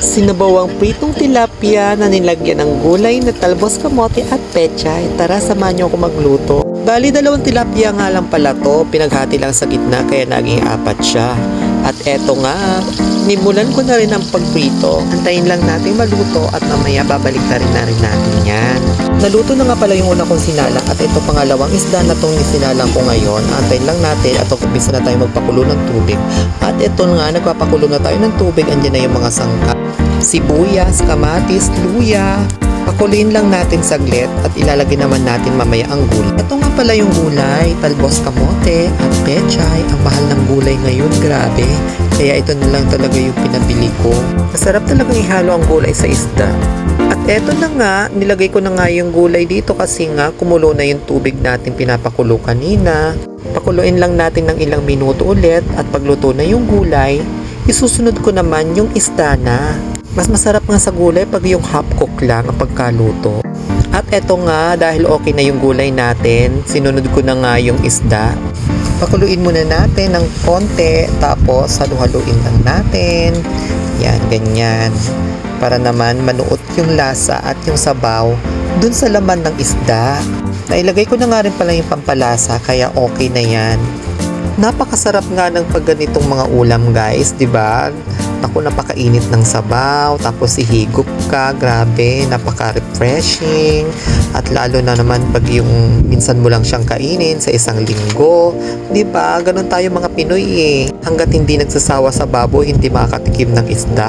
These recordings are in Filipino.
Sinabawang pritong tilapia na nilagyan ng gulay na talbos, kamote at pechay. Tara, samahan niyo ako magluto. Bali, 2 tilapia nga lang pala to. Pinaghati lang sa gitna kaya naging 4 siya. At eto nga, nimulan ko na rin ang pagprito. Antayin lang natin maluto at mamaya babalik na rin natin yan. Naluto na nga pala yung una kong sinalang at ito pangalawang isda na tong sinalang ko ngayon. Antayin lang natin at umpisa na tayo magpakulo ng tubig. At ito nga, nagpapakulo na tayo ng tubig. Andiyan na yung mga sangkap. Sibuyas, kamatis, luya. Pakuloyin lang natin saglit at ilalagay naman natin mamaya ang gulay. Ito nga pala yung gulay, talbos, kamote at pechay. Ang mahal ng gulay ngayon, grabe. Kaya ito na lang talaga yung pinabili ko. Masarap talagang ihalo ang gulay sa isda. At eto na nga, nilagay ko na nga yung gulay dito kasi nga kumulo na yung tubig natin pinapakulo kanina. Pakuluin lang natin ng ilang minuto ulit at pagluto na yung gulay, isusunod ko naman yung isda na. Mas masarap nga sa gulay pag yung half cook lang ang pagkaluto. At eto nga, dahil okay na yung gulay natin, sinunod ko na nga yung isda. Pakuluin muna natin ng konti, tapos halu-haluin lang natin. Yan, ganyan. Para naman manuot yung lasa at yung sabaw dun sa laman ng isda. Nailagay ko na nga rin pala yung pampalasa, kaya okay na yan. Napakasarap nga ng pagganitong mga ulam, guys, di ba? Naku, napakainit ng sabaw, tapos ihigop ka, grabe, napaka-refreshing. At lalo na naman pag yung minsan mo lang siyang kainin sa isang linggo. Di ba? Ganun tayo mga Pinoy eh. Hanggat hindi nagsasawa sa baboy, hindi makakatikim ng isda.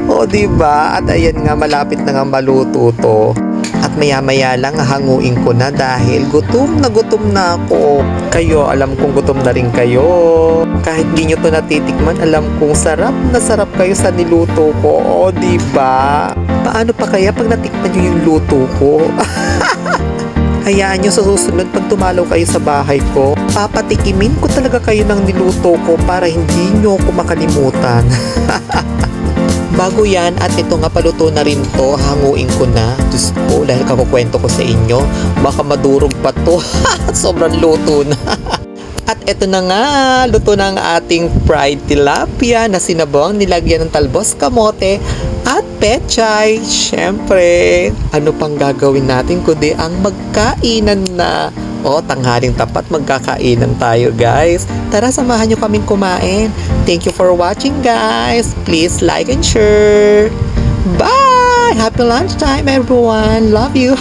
O, di ba? At ayan nga, malapit na nga maluto to. At maya-maya lang hanguin ko na dahil gutom na ako. Kayo, alam kong gutom na rin kayo. Kahit di nyo to natitikman, alam kong sarap na sarap kayo sa niluto ko. O, diba? Paano pa kaya pag natikman nyo yung luto ko? Hayaan nyo sa susunod pag tumalaw kayo sa bahay ko, papatikimin ko talaga kayo ng niluto ko para hindi nyo ako makalimutan. Bago yan, at ito nga paluto na rin to, hanguin ko na. Diyos ko, dahil kakukwento ko sa inyo, baka madurog pa to. Sobrang luto na. At ito na nga, luto na ang ating fried tilapia na sinabawang nilagyan ng talbos, kamote at pechay. Siyempre, ano pang gagawin natin kundi ang magkainan na. O, tanghaling tapat, magkakainan tayo, guys. Tara, samahan nyo kaming kumain. Thank you for watching, guys. Please like and share. Bye! Happy lunchtime, everyone. Love you.